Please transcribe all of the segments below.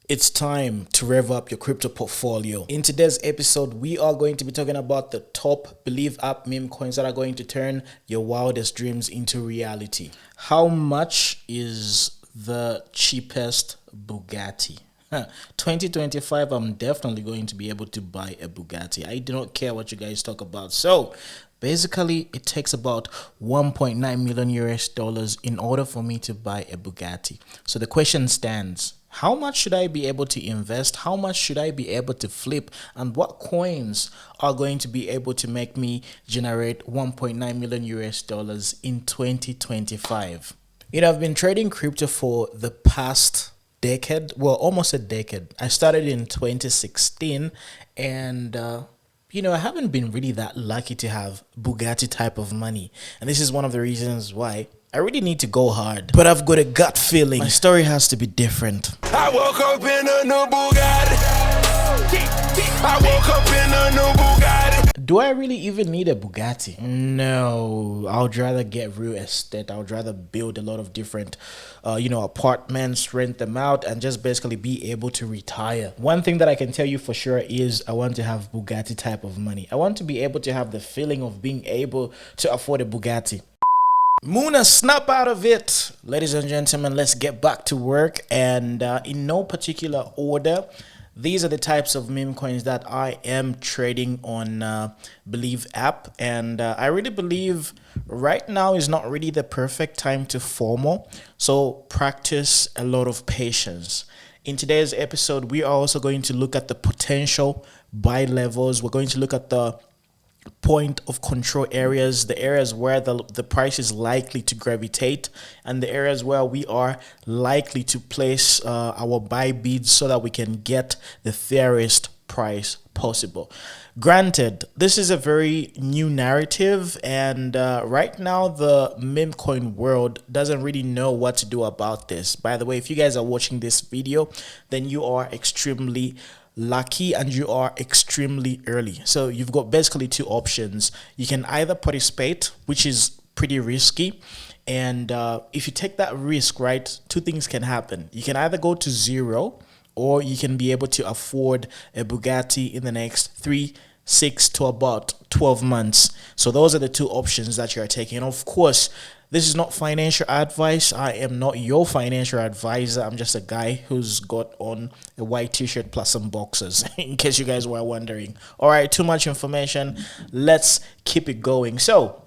It's time to rev up your crypto portfolio. In today's episode, we are going to be talking about the top Believe app meme coins that are going to turn your wildest dreams into reality. How much is the cheapest Bugatti? 2025, I'm definitely going to be able to buy a Bugatti. I do not care what you guys talk about. So basically, it takes about 1.9 million US dollars in order for me to buy a Bugatti. So the question stands: how much should I be able to invest? How much should I be able to flip? And what coins are going to be able to make me generate 1.9 million US dollars in 2025? I've been trading crypto for the past decade, well, almost a decade. I started in 2016, and I haven't been really that lucky to have Bugatti type of money. And this is one of the reasons why I really need to go hard. But I've got a gut feeling my story has to be different. I woke up in a new Bugatti. I woke up in a new Bugatti. Do I really even need a Bugatti? No, I would rather get real estate. I would rather build a lot of different, apartments, rent them out, and just basically be able to retire. One thing that I can tell you for sure is I want to have Bugatti type of money. I want to be able to have the feeling of being able to afford a Bugatti. Muna, snap out of it. Ladies and gentlemen, let's get back to work. And in no particular order, these are the types of meme coins that I am trading on Believe app. And I really believe right now is not really the perfect time to FOMO. So practice a lot of patience. In today's episode, we are also going to look at the potential buy levels. We're going to look at the point of control areas, the areas where the price is likely to gravitate, and the areas where we are likely to place our buy bids so that we can get the fairest price possible. Granted, this is a very new narrative, and right now the meme coin world doesn't really know what to do about this. By the way, if you guys are watching this video, then you are extremely lucky and you are extremely early. So you've got basically two options. You can either participate, which is pretty risky, and if you take that risk, right, two things can happen. You can either go to zero, or you can be able to afford a Bugatti in the next 3-6 to about 12 months. So those are the two options that you're taking. And of course, this is not financial advice. I am not your financial advisor. I'm just a guy who's got on a white t-shirt plus some boxers, in case you guys were wondering. All right, too much information. Let's keep it going. So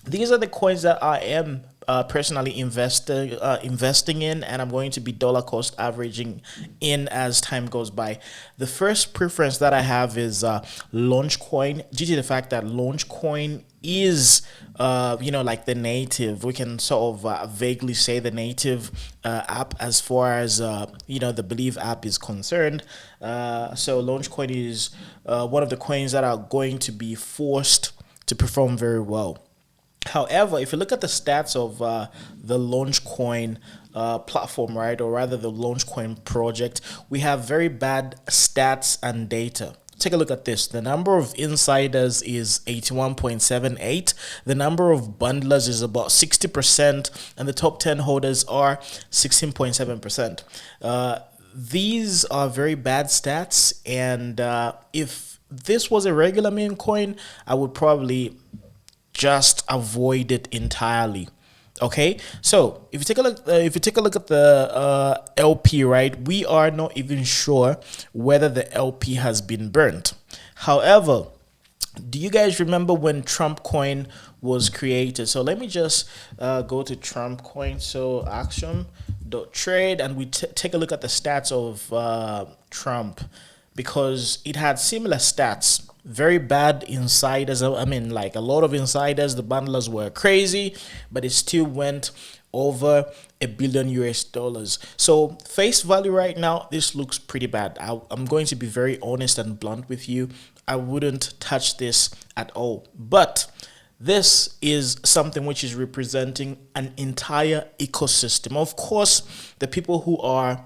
these are the coins that I am personally investing in, and I'm going to be dollar cost averaging in as time goes by. The first preference that I have is Launchcoin, due to the fact that Launchcoin is like the native, we can sort of vaguely say the native app as far as the Believe app is concerned. So Launchcoin is one of the coins that are going to be forced to perform very well. However, if you look at the stats of the Launchcoin platform, right, or rather the Launchcoin project, we have very bad stats and data. Take a look at this. The number of insiders is 81.78. The number of bundlers is about 60%, and the top 10 holders are 16.7%. These are very bad stats, and if this was a regular meme coin, I would probably just avoid it entirely. Okay, so if you take a look at the LP, right, we are not even sure whether the LP has been burnt. However, do you guys remember when Trump coin was created? So let me just go to Trump coin, so action.trade, and we take a look at the stats of Trump, because it had similar stats. Very bad insiders. I mean, like a lot of insiders. The bundlers were crazy, but it still went over $1 billion US. So face value right now, this looks pretty bad. I'm going to be very honest and blunt with you. I wouldn't touch this at all. But this is something which is representing an entire ecosystem. Of course, the people who are,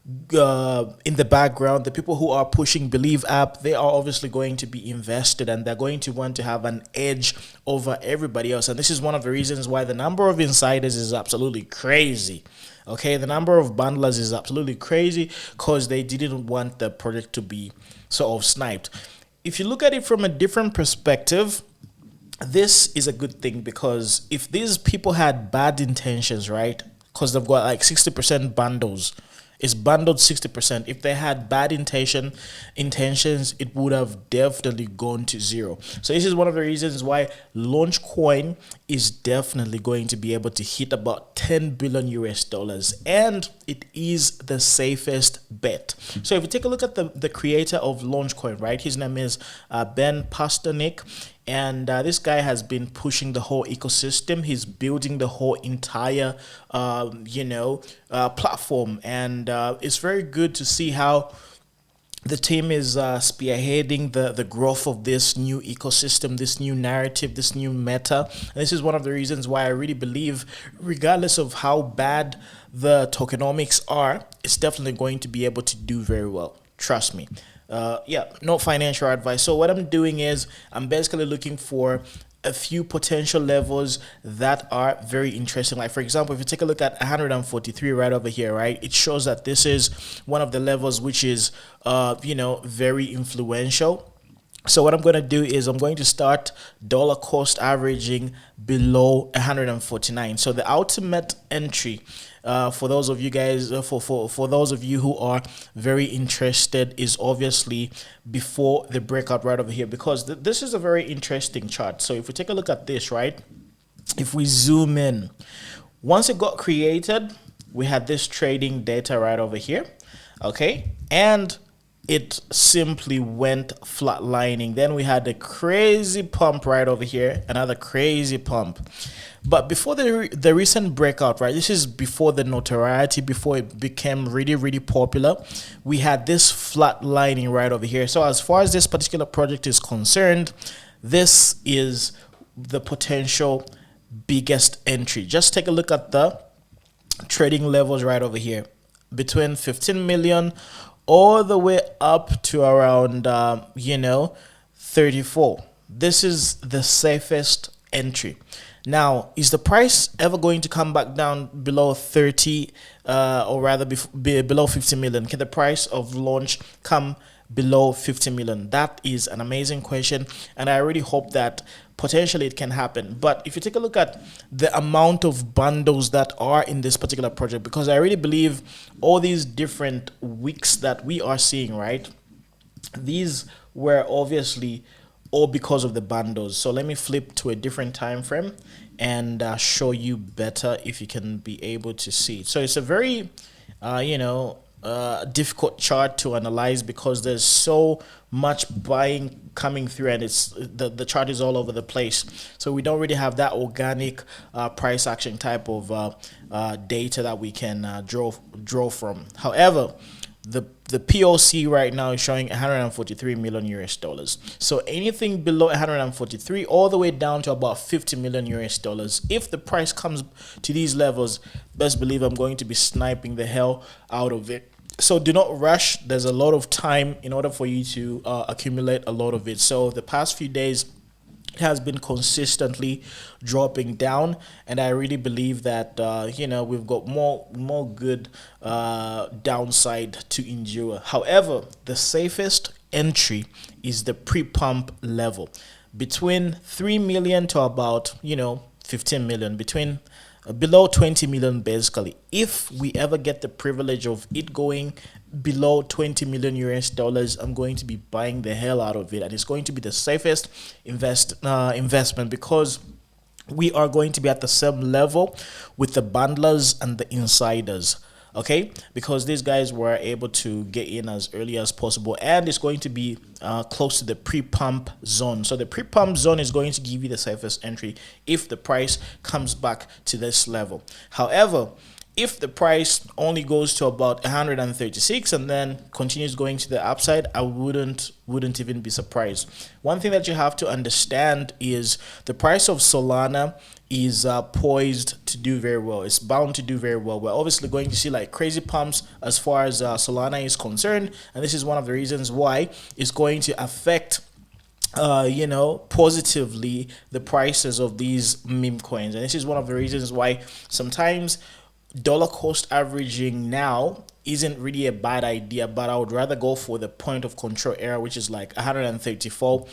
in the background, the people who are pushing Believe app, they are obviously going to be invested and they're going to want to have an edge over everybody else. And this is one of the reasons why the number of insiders is absolutely crazy. Okay, the number of bundlers is absolutely crazy because they didn't want the project to be sort of sniped. If you look at it from a different perspective, this is a good thing, because if these people had bad intentions, right? Because they've got like 60% bundles. It's bundled 60%. If they had bad intentions, it would have definitely gone to zero. So this is one of the reasons why Launchcoin is definitely going to be able to hit about 10 billion US dollars, and it is the safest bet. So if you take a look at the creator of Launchcoin, right? His name is Ben Pasternak. And this guy has been pushing the whole ecosystem. He's building the whole entire, platform. And it's very good to see how the team is spearheading the growth of this new ecosystem, this new narrative, this new meta. And this is one of the reasons why I really believe, regardless of how bad the tokenomics are, it's definitely going to be able to do very well. Trust me. No financial advice. So what I'm doing is I'm basically looking for a few potential levels that are very interesting. Like, for example, if you take a look at 143 right over here, right, it shows that this is one of the levels which is very influential. So what I'm going to do is I'm going to start dollar cost averaging below 149. So the ultimate entry, for those of you guys, for those of you who are very interested, is obviously before the breakout right over here, because this is a very interesting chart. So if we take a look at this, right, if we zoom in, once it got created, we had this trading data right over here, okay, and it simply went flatlining. Then we had a crazy pump right over here, another crazy pump. But before the recent breakout, right, this is before the notoriety, before it became really, really popular, we had this flatlining right over here. So as far as this particular project is concerned, this is the potential biggest entry. Just take a look at the trading levels right over here, between 15 million all the way up to around 34. This is the safest entry. Now, is the price ever going to come back down below 30, or rather below 50 million? Can the price of launch come below 50 million? That is an amazing question, and I really hope that potentially it can happen. But if you take a look at the amount of bundles that are in this particular project, because I really believe all these different weeks that we are seeing, right, these were obviously all because of the bundles. So let me flip to a different time frame and show you better if you can be able to see. So it's a very difficult chart to analyze, because there's so much buying coming through, and it's the chart is all over the place. So we don't really have that organic price action type of data that we can draw from. However, the POC right now is showing 143 million US dollars. So anything below 143 all the way down to about 50 million US dollars. If the price comes to these levels, best believe I'm going to be sniping the hell out of it. So do not rush. There's a lot of time in order for you to accumulate a lot of it. So the past few days has been consistently dropping down, and I really believe that we've got more good downside to endure. However, the safest entry is the pre-pump level, between 3 million to about 15 million, between below 20 million basically. If we ever get the privilege of it going below 20 million US dollars, I'm going to be buying the hell out of it, and it's going to be the safest investment, because we are going to be at the same level with the bundlers and the insiders. Okay, because these guys were able to get in as early as possible, and it's going to be close to the pre-pump zone. So the pre-pump zone is going to give you the safest entry if the price comes back to this level. However, if the price only goes to about 136 and then continues going to the upside, I wouldn't even be surprised. One thing that you have to understand is the price of Solana is poised to do very well. It's bound to do very well. We're obviously going to see like crazy pumps as far as Solana is concerned, and this is one of the reasons why it's going to affect positively the prices of these meme coins. And this is one of the reasons why sometimes dollar cost averaging now isn't really a bad idea, but I would rather go for the point of control area, which is like 134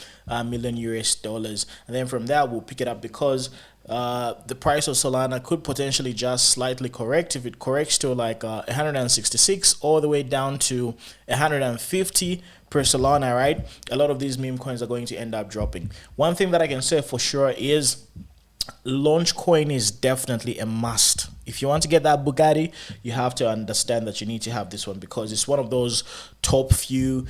million US dollars, and then from there we'll pick it up, because the price of Solana could potentially just slightly correct. If it corrects to like 166 all the way down to 150 per Solana, right, a lot of these meme coins are going to end up dropping. One thing that I can say for sure is Launchcoin is definitely a must. If you want to get that Bugatti, you have to understand that you need to have this one, because it's one of those top few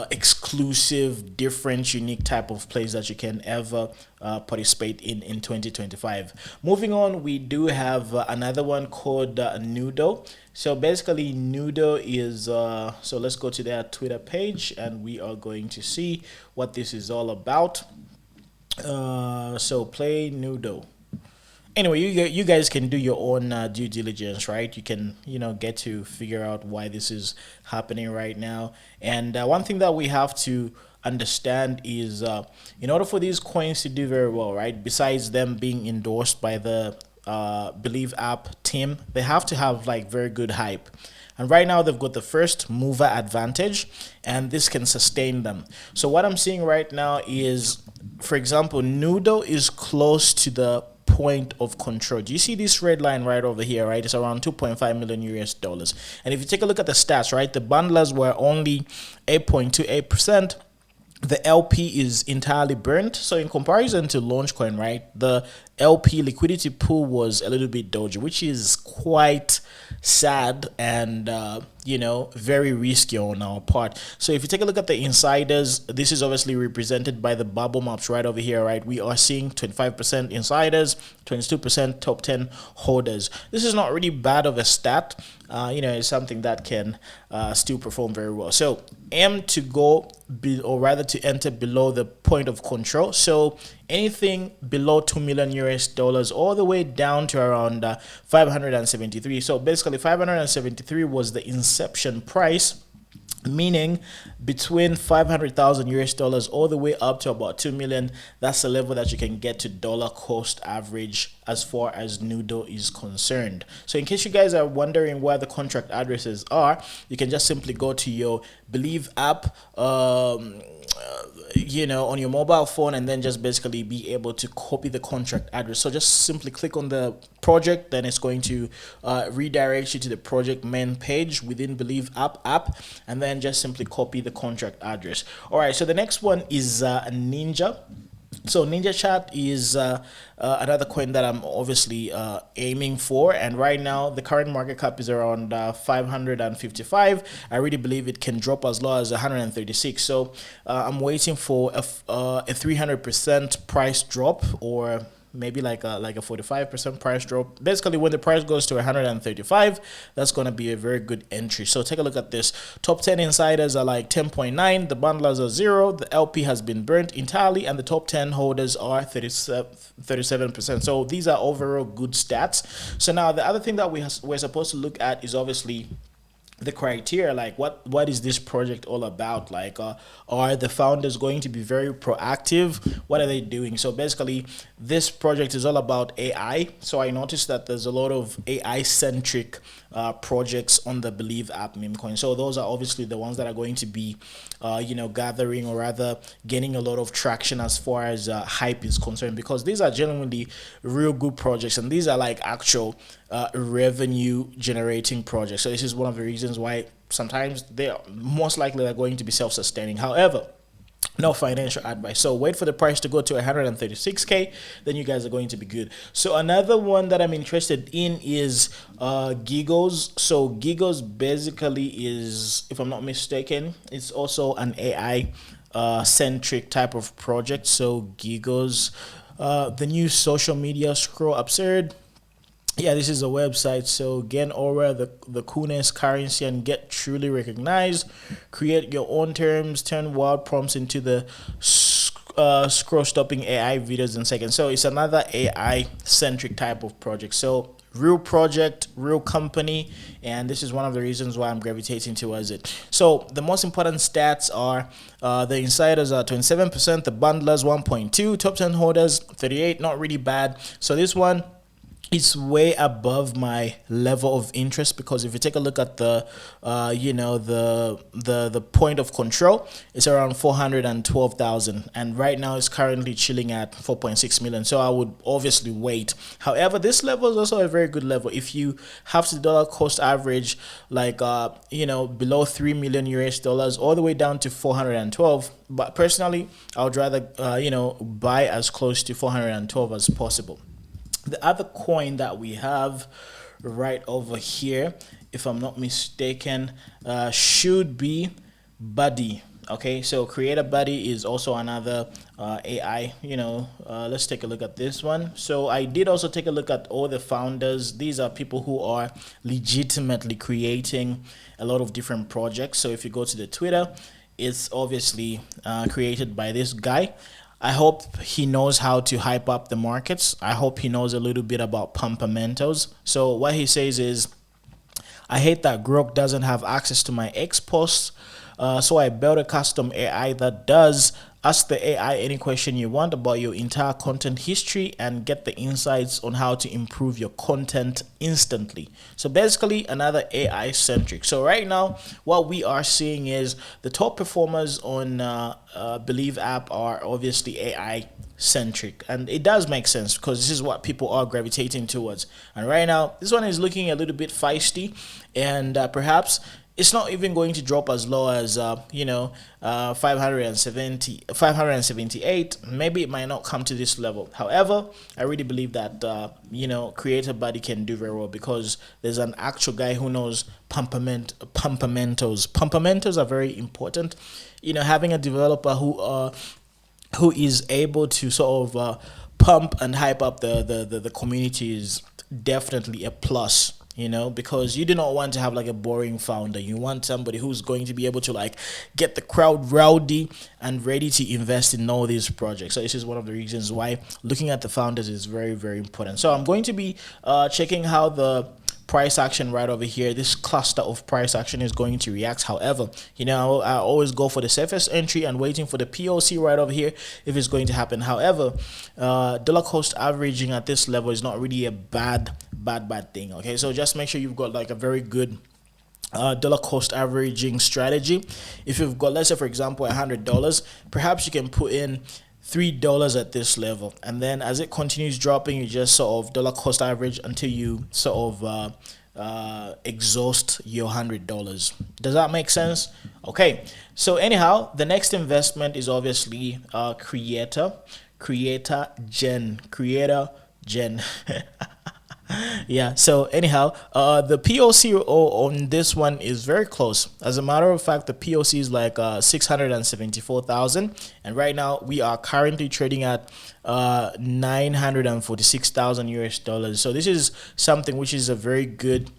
exclusive, different, unique type of plays that you can ever participate in 2025. Moving on, we do have another one called Nudo. So basically Nudo is so let's go to their Twitter page and we are going to see what this is all about. So play Nudo. Anyway, you guys can do your own due diligence, right? You can get to figure out why this is happening right now. And one thing that we have to understand is in order for these coins to do very well, right, besides them being endorsed by the Believe app team, they have to have like very good hype. And right now they've got the first mover advantage, and this can sustain them. So what I'm seeing right now is, for example, Nudo is close to the point of control. Do you see this red line right over here, right? It's around 2.5 million US dollars. And if you take a look at the stats, right, the bundlers were only 8.28%. The LP is entirely burnt. So in comparison to Launchcoin, right, the LP liquidity pool was a little bit dodgy, which is quite sad and very risky on our part. So if you take a look at the insiders, this is obviously represented by the bubble maps right over here, right? We are seeing 25% insiders, 22% top 10 holders. This is not really bad of a stat. It's something that can still perform very well. So aim to go or rather to enter below the point of control. So anything below 2 million US dollars all the way down to around 573. So basically 573 was the inception price, meaning between 500,000 US dollars all the way up to about 2 million. That's the level that you can get to dollar cost average as far as Nudo is concerned. So in case you guys are wondering where the contract addresses are, you can just simply go to your Believe app on your mobile phone, and then just basically be able to copy the contract address. So just simply click on the project, then it's going to redirect you to the project main page within Believe app, and then just simply copy the contract address. All right, so the next one is Ninja. So Ninja Chat is another coin that I'm obviously aiming for, and right now the current market cap is around 555. I really believe it can drop as low as 136. So I'm waiting for a 300% price drop, or maybe like a 45% price drop. Basically, when the price goes to 135, that's going to be a very good entry. So take a look at this. Top 10 insiders are like 10.9, the bundlers are 0, the LP has been burnt entirely, and the top 10 holders are 37%. So these are overall good stats. So now the other thing that we're supposed to look at is obviously the criteria. Like what is this project all about? Like are the founders going to be very proactive? What are they doing? So basically this project is all about AI. So I noticed that there's a lot of AI centric projects on the Believe app meme coin. So those are obviously the ones that are going to be gathering, or rather gaining a lot of traction as far as hype is concerned, because these are genuinely real good projects, and these are like actual revenue generating projects. So this is one of the reasons why sometimes they are most likely are going to be self-sustaining. However, no financial advice. So wait for the price to go to 136k, then you guys are going to be good. So another one that I'm interested in is Gigos. So Gigos basically is, if I'm not mistaken, it's also an AI centric type of project. So Gigos, the new social media scroll absurd. Yeah, this is a website. So gain aura, the coolness currency, and get truly recognized. Create your own terms. Turn wild prompts into the scroll stopping AI videos in seconds. So it's another AI centric type of project. So real project, real company, and this is one of the reasons why I'm gravitating towards it. So the most important stats are the insiders are 27%, the bundlers 1.2, top 10 holders 38, not really bad. So this one, it's way above my level of interest, because if you take a look at the the point of control, it's around 412,000, and right now it's currently chilling at 4.6 million. So I would obviously wait. However, this level is also a very good level. If you have to dollar cost average, like below 3 million US dollars all the way down to 412, but personally I would rather buy as close to 412 as possible. The other coin that we have right over here, if I'm not mistaken, should be Buddy. Okay, so Creator Buddy is also another AI. Let's take a look at this one. So I did also take a look at all the founders. These are people who are legitimately creating a lot of different projects. So if you go to the Twitter, it's obviously created by this guy. I hope he knows how to hype up the markets. I hope he knows a little bit about pumpamentos. So what he says is, I hate that Grok doesn't have access to my X posts, so I built a custom AI that does ask the AI any question you want about your entire content history and get the insights on how to improve your content instantly. So basically another AI centric. So right now what we are seeing is the top performers on Believe app are obviously AI centric, and it does make sense because this is what people are gravitating towards. And right now this one is looking a little bit feisty, and perhaps it's not even going to drop as low as 578. Maybe it might not come to this level. However, I really believe that Creator Buddy can do very well, because there's an actual guy who knows pumpamentos. Pumpamentos are very important. Having a developer who is able to sort of pump and hype up the community is definitely a plus, because you do not want to have like a boring founder. You want somebody who's going to be able to like get the crowd rowdy and ready to invest in all these projects. So this is one of the reasons why looking at the founders is very, very important. So I'm going to be checking how the price action right over here, this cluster of price action, is going to react. However, I always go for the safest entry and waiting for the POC right over here if it's going to happen. However, dollar cost averaging at this level is not really a bad thing. Okay, so just make sure you've got like a very good dollar cost averaging strategy. If you've got, let's say for example, $100, perhaps you can put in $3 at this level, and then as it continues dropping, you just sort of dollar cost average until you sort of exhaust your $100. Does that make sense? Okay, so anyhow, the next investment is obviously creator gen yeah, so anyhow, the POC on this one is very close. As a matter of fact, the POC is like 674,000, and right now we are currently trading at 946,000 US dollars. So this is something which is a very good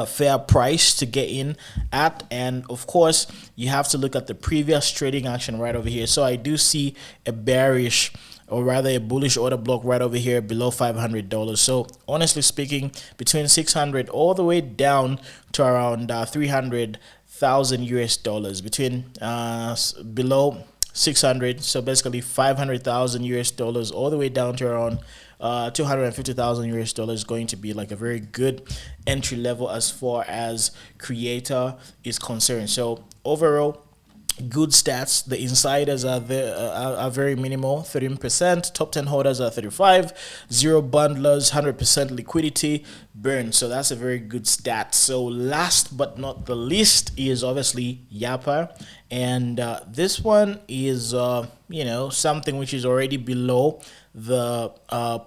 fair price to get in at. And of course you have to look at the previous trading action right over here. So I do see a bearish, or rather a bullish order block right over here below $500. So honestly speaking, between 600 all the way down to around 300,000 US dollars, between below 600, so basically 500,000 US dollars all the way down to around 250,000 US dollars, going to be like a very good entry level as far as creator is concerned. So overall, good stats. The insiders are very minimal, 13%. Top 10 holders are 35. 0 bundlers, 100% liquidity burn. So that's a very good stat. So last but not the least is obviously Yappa, and this one is something which is already below the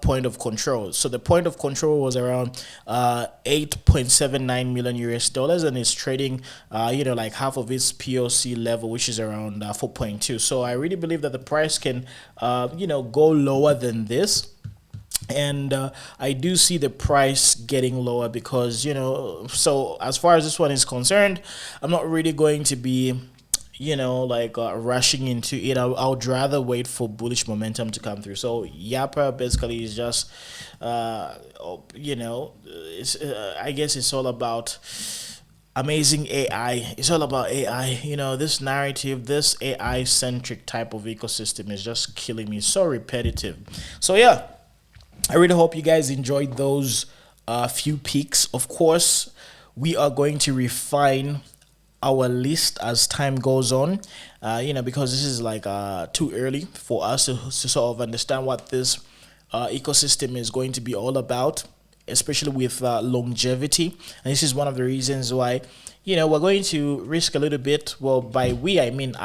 point of control. So the point of control was around 8.79 million US dollars, and it's trading like half of its POC level, which is around 4.2. So I really believe that the price can go lower than this, And I do see the price getting lower because, so as far as this one is concerned, I'm not really going to be, like rushing into it. I would rather wait for bullish momentum to come through. So Yappa basically is just, I guess it's all about amazing AI. It's all about AI. This narrative, this AI centric type of ecosystem is just killing me. So repetitive. So yeah, I really hope you guys enjoyed those few peaks. Of course, we are going to refine our list as time goes on, because this is like too early for us to sort of understand what this ecosystem is going to be all about, especially with longevity. And this is one of the reasons why, we're going to risk a little bit. Well, by we, I mean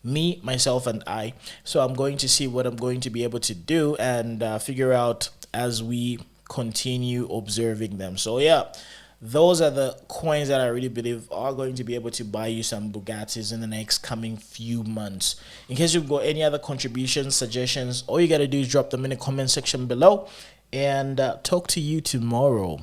me, myself, and I. So I'm going to see what I'm going to be able to do and figure out as we continue observing them. So yeah, those are the coins that I really believe are going to be able to buy you some Bugattis in the next coming few months. In case you've got any other contributions, suggestions, all you got to do is drop them in the comment section below, and talk to you tomorrow.